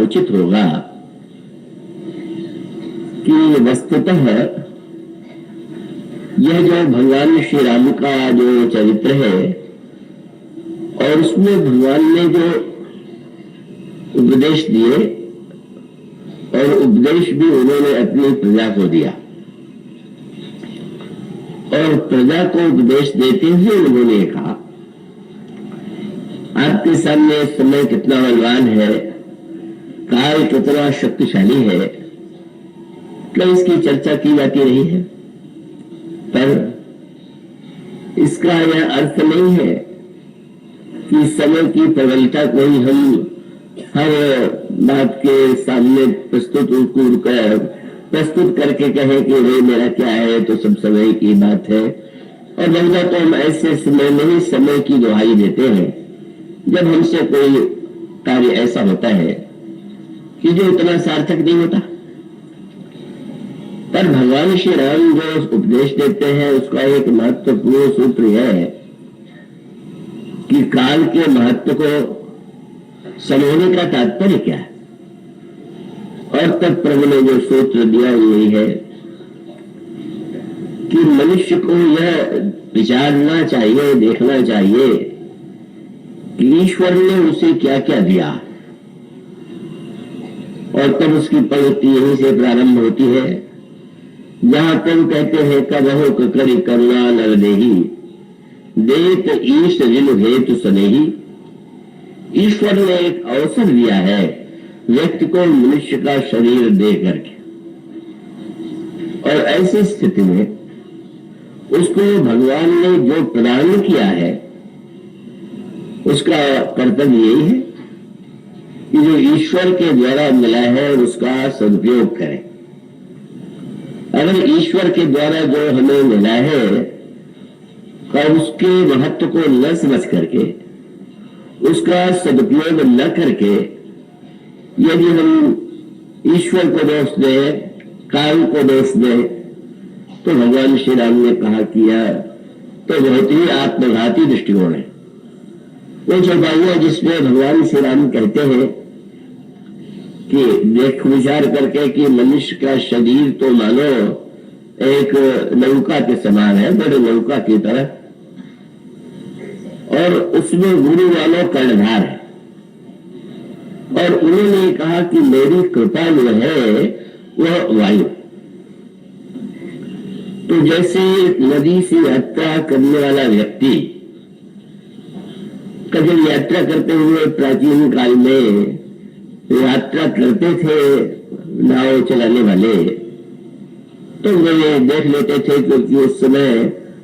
उचित होगा कि वस्तुतः यह जो भगवान श्री राम का जो चरित्र है और उसमें भगवान ने जो उपदेश दिए और उपदेश भी उन्होंने अपनी प्रजा को दिया और प्रजा को उपदेश देते हुए उन्होंने कहा आपके सामने समय कितना बलवान है, काल कितना शक्तिशाली है, तो इसकी चर्चा की जाती रही है। पर इसका यह अर्थ नहीं है कि समय की प्रबलता को ही हम हर बात के सामने प्रस्तुत करके कहें कि भाई मेरा क्या है, तो सब समय की बात है। और बहुधा तो हम ऐसे समय में ही समय की दुहाई देते हैं जब हमसे कोई कार्य ऐसा होता है कि जो इतना सार्थक नहीं होता। पर भगवान श्री राम जो उपदेश देते हैं उसका एक महत्वपूर्ण सूत्र यह है कि काल के महत्व को समझने का तात्पर्य क्या है। और तब प्रभु ने जो सूत्र दिया यही है कि मनुष्य को यह विचारना चाहिए, देखना चाहिए कि ईश्वर ने उसे क्या क्या दिया। और तब उसकी पंक्ति यहीं से प्रारंभ होती है जहां तुम कहते हैं कबहु ककरी करुणा नर देही देत ईश जिन हेतु सनेही। ईश्वर ने एक अवसर दिया है व्यक्ति को मनुष्य का शरीर दे करके, और ऐसी स्थिति में उसको भगवान ने जो प्रदान किया है उसका कर्तव्य यही है कि जो ईश्वर के द्वारा मिला है उसका सदुपयोग करें। अगर ईश्वर के द्वारा जो हमें मिला है और उसके महत्व को न समझ करके उसका सदुपयोग न करके यदि हम ईश्वर को दोष दें, काल को दोष दें, तो भगवान श्री राम ने कहा किया तो बहुत ही आत्मघाती दृष्टिकोण है। वो चौपाइयां जिसमें भगवान श्री राम कहते हैं कि देख विचार करके कि मनुष्य का शरीर तो मानो एक नौका के समान है, बड़े नौका की तरह, और उसमें गुरु वालों कर्णधार है। और उन्होंने कहा कि मेरी कृपा जो है वह वायु। तो जैसे नदी से यात्रा करने वाला व्यक्ति कभी यात्रा करते हुए प्राचीन काल में यात्रा करते थे नाव चलाने वाले, तो वे देख लेते थे क्योंकि उस समय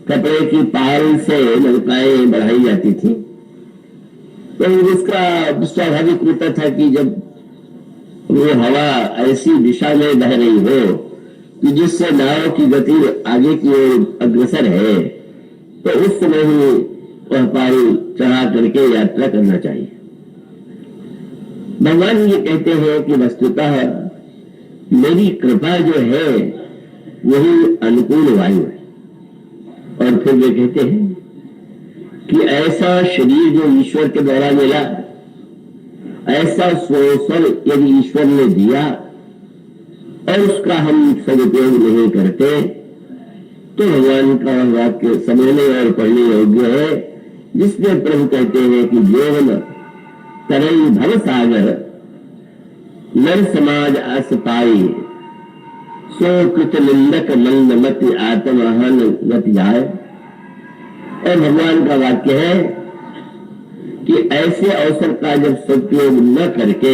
कपड़े की पाल से नौकाएं बढ़ाई जाती थी। तो उसका स्वाभाविक होता था कि जब वो हवा ऐसी दिशा में बह रही हो कि जिससे नाव की गति आगे की ओर अग्रसर है, तो उस समय ही वह पाल चढ़ा करके यात्रा करना चाहिए। भगवान ये कहते हैं कि वस्तुतः मेरी कृपा जो है वही अनुकूल वायु है। और फिर वे कहते हैं कि ऐसा शरीर जो ईश्वर के द्वारा मिला, ऐसा स्वसर यदि ईश्वर ने दिया और उसका हम सदुपयोग नहीं करते, तो भगवान का वाक्य समझने और पढ़ने योग्य है, जिसमें प्रभु कहते हैं कि जीवन तरई भव सागर नर समाज अस पाई सो कृत निंदक मंद मति आत्महन गति जाए। और भगवान का वाक्य है कि ऐसे अवसर का जब सदुपयोग न करके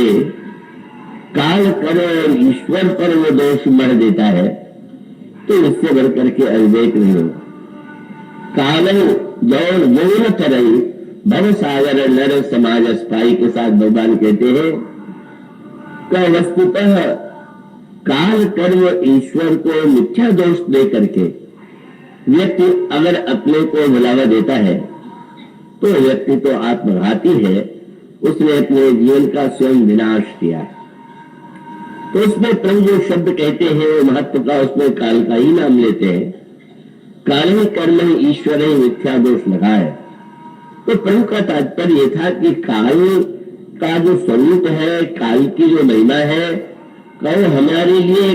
काल करो और ईश्वर पर वो दोष मर देता है, तो इससे बढ़ करके अविवेक नहीं होगा। काल जौन तरई भव सागर नर समाज अस्पाई के साथ भगवान कहते हैं कि वस्तुतः काल कर्म ईश्वर को मिथ्या दोष दे करके व्यक्ति अगर अपने को भुलावा देता है तो व्यक्ति तो आत्मघाती है, उसने अपने जीवन का स्वयं विनाश किया। तो उसमें प्रभु जो शब्द कहते हैं वो महत्व का, उसमें काल का ही नाम लेते हैं। काल ही कर्म ही ईश्वर ही मिथ्या दोष लगाए। तो प्रभु का तात्पर्य यह था कि काल का जो स्वरूप है, काल की जो महिमा है, कल हमारे लिए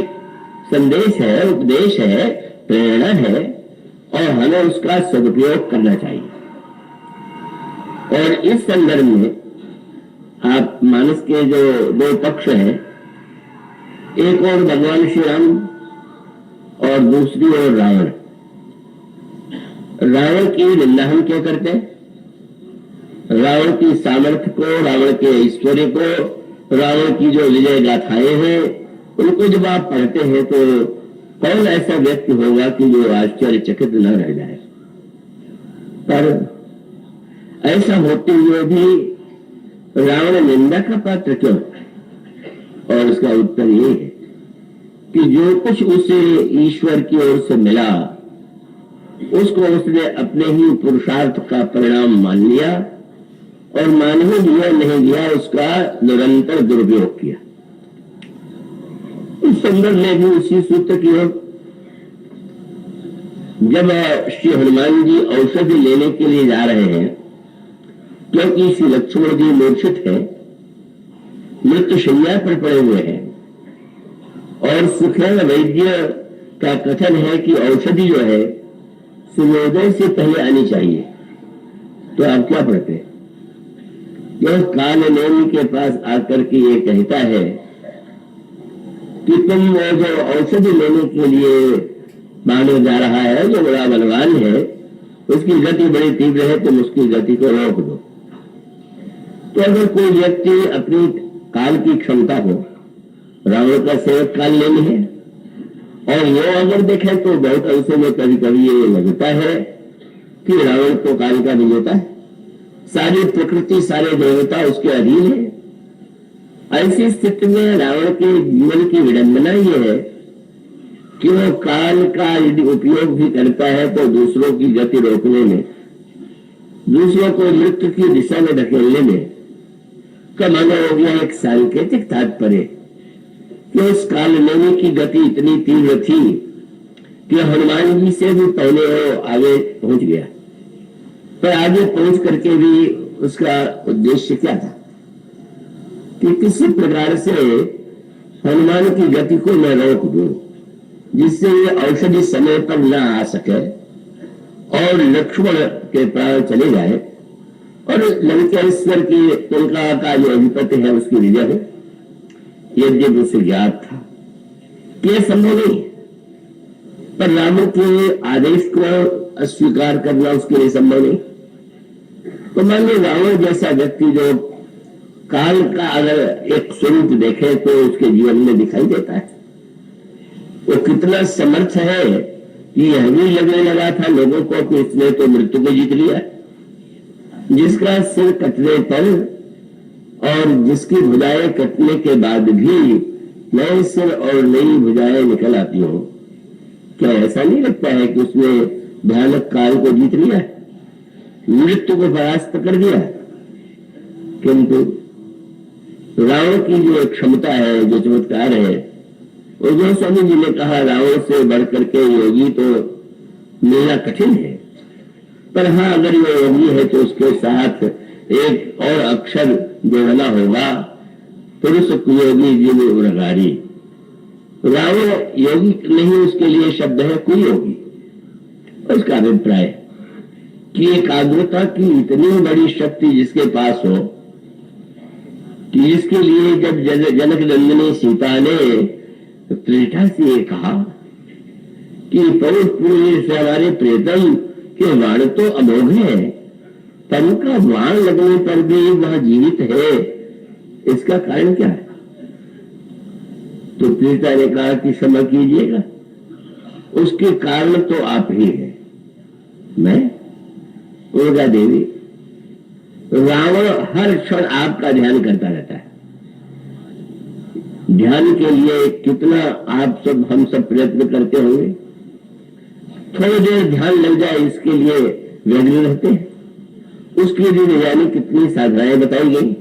संदेश है, उपदेश है, प्रेरणा है और हमें उसका सदुपयोग करना चाहिए। और इस संदर्भ में आप मानस के जो दो पक्ष हैं, एक और भगवान श्री राम और दूसरी ओर रावण। रावण की निंदा हम क्यों करते हैं? रावण की सामर्थ्य को, रावण के ऐश्वर्य को, रावण की जो विजय गाथाएं हैं, उनको जब आप पढ़ते हैं तो कौन ऐसा व्यक्ति होगा कि जो आश्चर्यचकित न रह जाए? पर ऐसा होते हुए भी रावण निंदा का पात्र क्यों? और उसका उत्तर ये है कि जो कुछ उसे ईश्वर की ओर से मिला उसको उसने अपने ही पुरुषार्थ का परिणाम मान लिया और मान ही लिया नहीं लिया, उसका निरंतर दुरुपयोग किया। इस संदर्भ में भी उसी सूत्र की ओर जब श्री हनुमान जी औषधि लेने के लिए जा रहे हैं, क्योंकि श्री लक्ष्मण जी मूर्छित है, मृत्यु शैया पर पड़े हुए हैं और सुखेन वैद्य का कथन है कि औषधि जो है सूर्योदय से पहले आनी चाहिए। तो आप क्या पढ़ते हैं? यह काल नेमी के पास आकर के ये कहता है कि तुम वो जो औषधि लेने के लिए मानो जा रहा है, जो बड़ा बलवान है, उसकी गति बड़ी तीव्र है, तुम उसकी गति को रोक दो। तो अगर कोई व्यक्ति अपनी काल की क्षमता को, रावण का सेवक काल लेनी है, और वो अगर देखे तो बहुत अंशों में कभी कभी ये लगता है कि रावण तो काल का विजेता है, सारी प्रकृति, सारे देवता उसके अधीन है। ऐसी स्थिति में रावण के जीवन की विडंबना ये है कि वो काल का यदि उपयोग भी करता है तो दूसरों की गति रोकने में, दूसरों को मृत्यु की दिशा में धकेलने में का माना हो गया एक सांकेतिक तात्पर्य कि उस काल नेमी की गति इतनी तीव्र थी कि हनुमान जी से भी पहले वो आगे पहुंच गया। पर आगे पहुंच करके भी उसका उद्देश्य क्या था कि किसी प्रकार से हनुमान की गति को मैं रोक दूं, जिससे ये औषधि समय पर न आ सके और लक्ष्मण के प्राण चले जाए और लंकेश्वर की लंका का जो अधिपति है उसकी विजय हो। यद्यपि उसे ज्ञात था कि संभव नहीं, पर राम के आदेश को अस्वीकार करना उसके लिए संभव नहीं। तो मान लो रावण जैसा व्यक्ति जो काल का अगर एक स्वरूप देखे तो उसके जीवन में दिखाई देता है, वो कितना समर्थ है कि यह भी लगने लगा था लोगों को कि इसने तो मृत्यु को जीत लिया, जिसका सिर कटने पर और जिसकी भुजाएं कटने के बाद भी नए सिर और नई भुजाएं निकल आती हो। क्या ऐसा नहीं लगता है कि उसने भयानक काल को जीत लिया, मृत्यु को परास्त कर दिया? किंतु रावण की जो क्षमता है, जो चमत्कार है, और जो स्वामी जी ने कहा रावण से बढ़कर के योगी तो मिलना कठिन है, पर हाँ अगर ये योगी है तो उसके साथ एक और अक्षर जोड़ना होगा, पुरुष कुयोगी जीव उरगारी। रावण योगी नहीं, उसके लिए शब्द है कुयोगी। उसका अभिप्राय कि एकाग्रता की इतनी बड़ी शक्ति जिसके पास हो कि जिसके लिए जब जनक नंदिनी सीता ने त्रिटा से ये कहा कि पौष पूर्व से हमारे प्रेतम के बाण तो अमोघ है, तन का बाण लगने पर भी वह जीवित है, इसका कारण क्या है? तो प्रीता ने कहा कि क्षमा कीजिएगा, उसके कारण तो आप ही है। मैं उर्गा देवी, रावण हर क्षण आपका ध्यान करता रहता है। ध्यान के लिए कितना आप सब, हम सब प्रयत्न करते होंगे, थोड़ी देर ध्यान लग जाए इसके लिए व्यग्र रहते हैं। उसके लिए जाने कितनी साधनाएं बताई गई,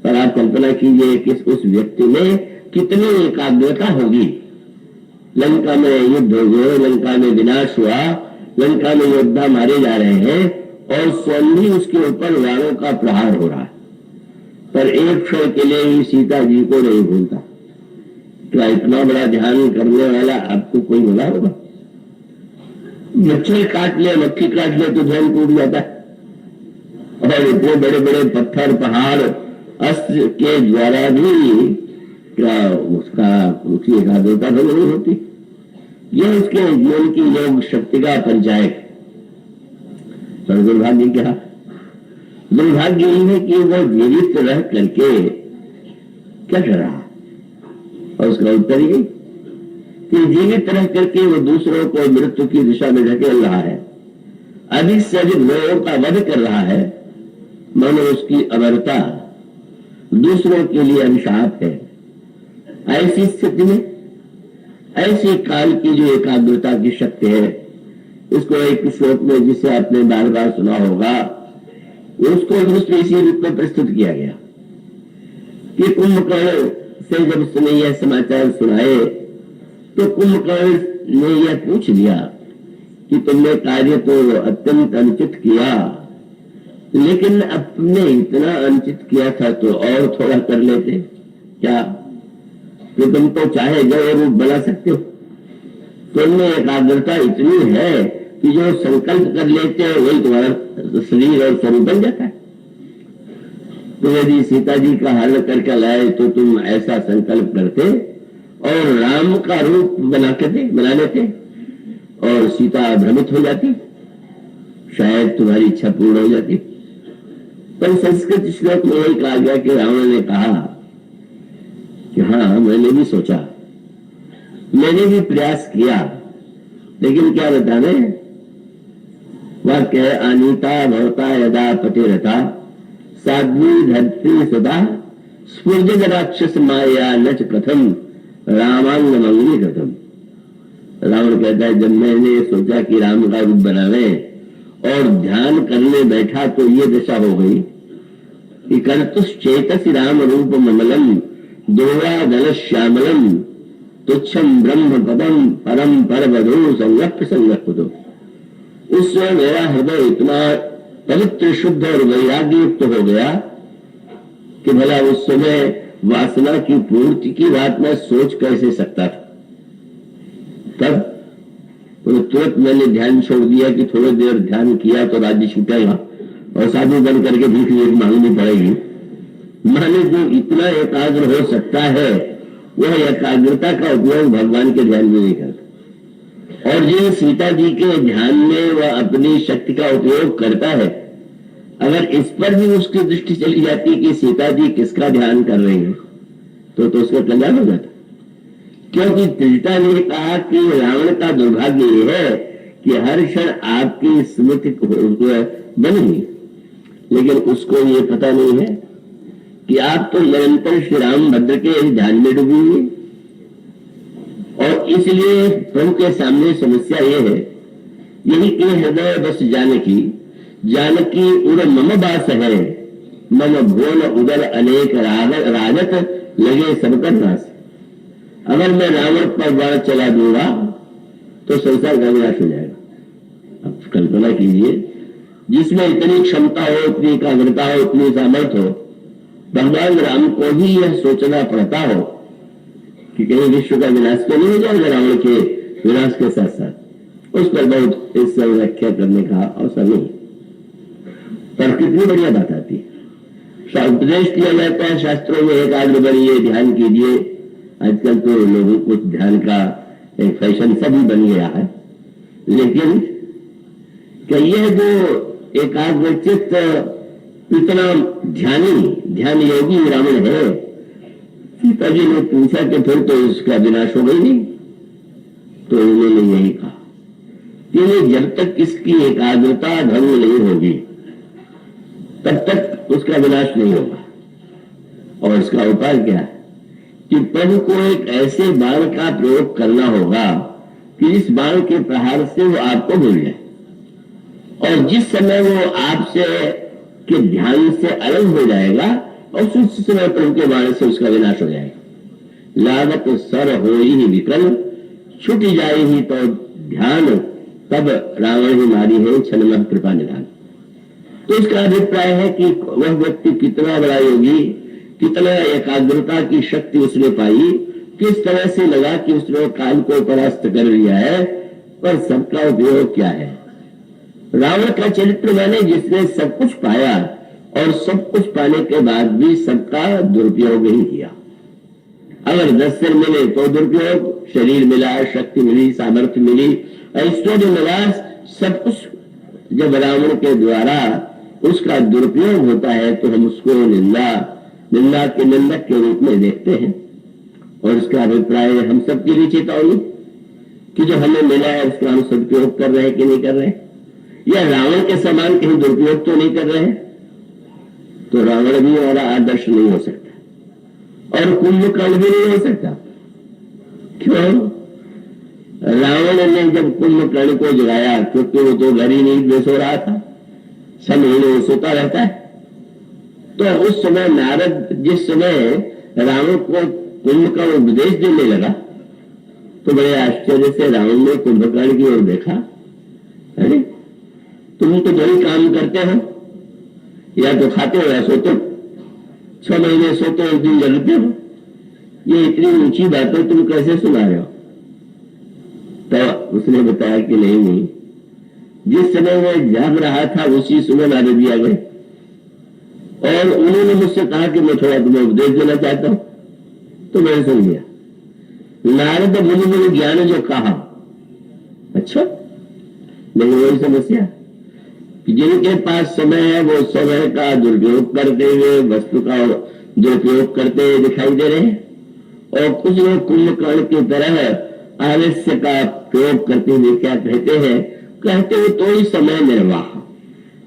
पर आप कल्पना कीजिए कि उस व्यक्ति में कितनी एकाग्रता होगी। लंका में युद्ध हो गए, लंका में विनाश हुआ, लंका में योद्धा मारे जा रहे हैं और स्वयं ही उसके ऊपर वाणों का प्रहार हो रहा है। पर एक क्षण के लिए ही सीता जी को नहीं भूलता। क्या इतना बड़ा ध्यान करने वाला आपको कोई मिला होगा? मच्छर काट ले, मक्खी काट ले तो ध्यान टूट जाता है। और इतने बड़े बड़े पत्थर, पहाड़, अस्त्र के द्वारा भी क्या उसकी एकाग्रता तो नहीं होती। यह उसके जीवन की योग शक्ति का परिचायक। पर दुर्भाग्य क्या? दुर्भाग्य यही है कि वो जीवित रह करके क्या कर रहा? और उसका उत्तर ये कि जीवित रह करके वो दूसरों को मृत्यु की दिशा में ढकेल रहा है, अधिक से अधिक लोगों का वध कर रहा है। मानो उसकी अमरता दूसरों के लिए अभिशाप है। ऐसी स्थिति में, ऐसी काल की जो एकाग्रता की शक्ति है, इसको एक श्लोक में जिसे आपने बार बार सुना होगा, उसको दूसरे इसी रूप में प्रस्तुत किया गया कि कुंभकर्ण से जब उसने यह समाचार सुनाए तो कुंभकर्ण ने यह पूछ दिया कि तुमने कार्य तो अत्यंत अनुचित किया, लेकिन अपने इतना अनुचित किया था तो और थोड़ा कर लेते क्या? तो तुम तो चाहे जो रूप बना सकते हो। तुमने एकाग्रता इतनी है कि जो संकल्प कर लेते हो वही तुम्हारा शरीर और स्वरूप बन जाता है। तो यदि सीता जी का हल करके लाए तो तुम ऐसा संकल्प करते और राम का रूप बना लेते और सीता भ्रमित हो जाती, शायद तुम्हारी इच्छा पूर्ण हो जाती। पर संस्कृत श्लोक में यही कहा गया कि रावण ने कहा कि हाँ, मैंने भी सोचा, मैंने भी प्रयास किया, लेकिन क्या बताने? वाक्य है, अनीता भवता यदा पतिरथा साध्वी धरती सदा स्फुर्जन राक्षस माया नच कथम रामांग मंगली कथम। रावण कहता है, जब मैंने सोचा कि राम का रूप बनावे और ध्यान करने बैठा तो ये दशा हो गई कि कर्तुश्चेतसि राम रूप ममलम दोरा दल श्यामलम तुच्छम ब्रह्म पदम परम परवधो संगप संगपदो। उस समय मेरा हृदय इतना पवित्र, शुद्ध और वैराग्य युक्त हो गया कि भला उस समय वासना की पूर्ति की बात मैं सोच कैसे सकता था। तब तो तुरंत मैंने ध्यान छोड़ दिया कि थोड़ी देर ध्यान किया तो राज्य छूटेगा और साधु बन करके भीख मांगनी पड़ेगी। माने जो इतना एकाग्र हो सकता है वह एकाग्रता का उपयोग भगवान के ध्यान में नहीं करता। और जिन सीता जी के ध्यान में वह अपनी शक्ति का उपयोग करता है, अगर इस पर भी उसकी दृष्टि चली जाती कि सीता जी किसका ध्यान कर रही है तो उसका कल्याण हो जाता। क्योंकि त्रिजटा ने कहा कि रावण का दुर्भाग्य यह है कि हर क्षण आपकी स्मृति बनी, लेकिन उसको ये पता नहीं है कि आप तो निरंतर श्री राम भद्र के ध्यान में डूबी हुई। और इसलिए प्रभु के सामने समस्या ये है, यही कि हृदय बस जानकी उर मम बास है, मम भुवन उदर अनेक राजत लगे सबकर नाश। अगर मैं रावण पर बाण चला दूंगा तो संसार का विनाश हो जाएगा। अब कल्पना कीजिए, जिसमें इतनी क्षमता हो, इतनी एकाग्रता हो, इतनी सामर्थ्य हो, भगवान राम को ही यह सोचना पड़ता हो कि कहीं विश्व का विनाश तो नहीं हो जाएगा रावण के विनाश के साथ साथ। उस पर बहुत इस व्याख्या करने का अवसर नहीं, पर कितनी बढ़िया बात आती है। उपदेश किया जाता है शास्त्रों में, एकाग्र बनिए, ध्यान कीजिए। आजकल तो लोगों को ध्यान का एक फैशन सभी बन गया है, लेकिन क्या यह जो एकाग्रचित्त इतना ध्यान योगी रावण है? सीता जी ने पूछा कि फिर तो इसका विनाश हो गई नहीं? तो उन्होंने यही कहा कि जब तक इसकी एकाग्रता भंग नहीं होगी तब तक उसका विनाश नहीं होगा। और इसका उपाय क्या है कि प्रभु को एक ऐसे बाण का प्रयोग करना होगा कि इस बाण के प्रहार से वो आपको भूल जाए, और जिस समय वो आपसे के ध्यान से अलग हो जाएगा और उस समय प्रभु के बाण से उसका विनाश हो जाएगा। लागत सर हो ही विकल छूट जाए ही तो ध्यान, तब रावण ही मारी है छलमह कृपा निधान। तो इसका अभिप्राय है कि वह व्यक्ति कितना बड़ा योगी, कितना एकाग्रता की शक्ति उसने पाई, किस तरह से लगा कि उसने काल को परास्त कर लिया है, पर सबका उपयोग क्या है। रावण का चरित्र माने जिसने सब कुछ पाया और सब कुछ पाने के बाद भी सबका दुरुपयोग ही किया। अगर 10 सिर मिले तो दुरुपयोग, शरीर मिला, शक्ति मिली, सामर्थ्य मिली, ऐश्वर्य मिला, सब कुछ जब रावण के द्वारा उसका दुरुपयोग होता है तो हम उसको निंदा के निंदक के रूप में देखते हैं। और उसका अभिप्राय हम सबके लिए चेतावनी कि जो हमें मिला है उसका हम सदुपयोग कर रहे हैं कि नहीं कर रहे हैं, या रावण के समान कहीं दुरुपयोग तो नहीं कर रहे हैं। तो रावण भी हमारा आदर्श नहीं हो सकता और कुंभकर्ण भी नहीं हो सकता। क्यों? रावण ने जब कुंभकर्ण को जगाया क्योंकि वो तो घर ही नहीं सो रहा था, सब महीने सोता रहता है, तो उस समय नारद जिस समय रावण को कुंभकर्ण उपदेश देने लगा तो बड़े आश्चर्य से रावण ने कुंभकर्ण की ओर देखा, अरे तुम तो बड़ी काम करते हो, या तो खाते हो या सोते हो, 6 महीने सोते हो, 1 दिन जगते हो, ये इतनी ऊंची बातें तुम कैसे सुना रहे हो। तो उसने बताया कि नहीं, जिस समय मैं जाग रहा था उसी समय नारद जी आ गए और उन्होंने मुझसे कहा कि मैं थोड़ा तुम्हें उपदेश देना चाहता हूं, तो मैंने सुन लिया। नारद मुनि ज्ञान जो कहा, अच्छा, लेकिन वही समस्या कि जिनके पास समय है वो समय का दुरुपयोग करते हुए वस्तु का दुरुपयोग करते हुए दिखाई दे रहे हैं, और कुछ लोग कुंभकर्ण की तरह आलस्य का प्रयोग करते हुए क्या कहते हैं, कहते हुए तो ही समय निर्वाह,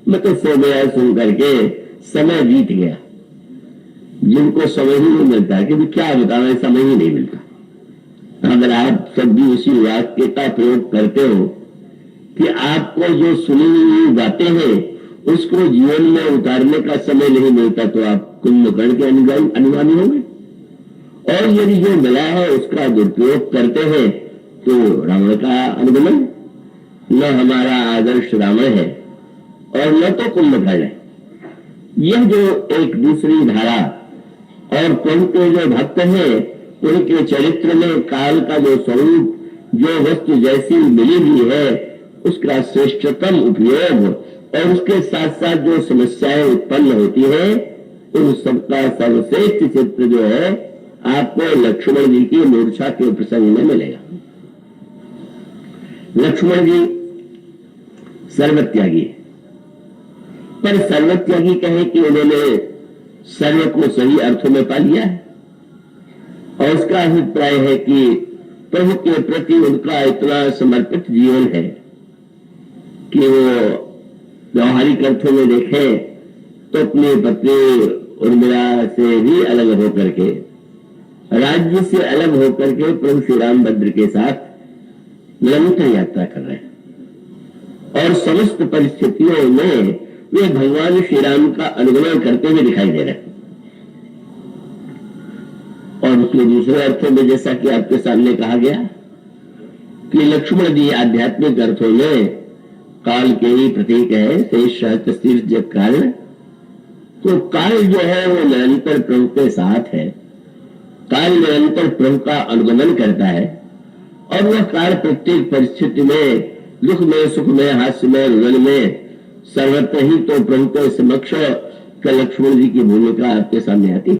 मतलब सो गया सुन करके समय बीत गया। जिनको समय ही नहीं मिलता कि क्या बताना, समय ही नहीं मिलता। अगर आप सब भी उसी वाक्य का प्रयोग करते हो कि आपको जो सुनी हुई बातें हैं उसको जीवन में उतारने का समय नहीं मिलता, तो आप कुंभकर्ण के अनुगामी होंगे, और यदि जो मिला है उसका दुरुपयोग करते हैं तो रावण का अनुगमन। न हमारा आदर्श रावण है और न तो कुंभकर्ण है। यह जो एक दूसरी धारा और प्रभु के जो भक्त हैं उनके चरित्र में काल का जो स्वरूप, जो वस्तु जैसी मिली हुई है उसका श्रेष्ठतम उपयोग और उसके साथ साथ जो समस्याएं उत्पन्न होती है उन सबका सर्वश्रेष्ठ चित्र जो है आपको लक्ष्मण जी की मूर्छा के प्रसंग में मिलेगा। लक्ष्मण जी सर्वत्यागी, पर सर्वत्यागी कहे कि उन्होंने सर्व को सही अर्थों में पा लिया है, और उसका अभिप्राय है कि प्रभु के प्रति उनका इतना समर्पित जीवन है कि वो व्यवहारिक अर्थों में देखें तो अपने पत्नी उर्मिला से भी अलग होकर के, राज्य से अलग होकर के प्रभु श्री रामभद्र के साथ निरंतर यात्रा कर रहे हैं, और समस्त परिस्थितियों में वे भगवान श्री राम का अनुगमन करते हुए दिखाई दे रहे हैं। और उसके दूसरे अर्थों में जैसा कि आपके सामने कहा गया कि लक्ष्मण जी आध्यात्मिक अर्थों में काल के ही प्रतीक है, शेष सहस्त्र काल। तो काल जो है वो निरंतर प्रभु के साथ है, काल निरंतर प्रभु का अनुगमन करता है, और वह काल प्रत्येक परिस्थिति में, दुख में, सुख में, हास्य में, रुदन में, सर्वत्र ही तो प्रभु के समक्ष लक्ष्मण जी की भूमिका आपके सामने आती है।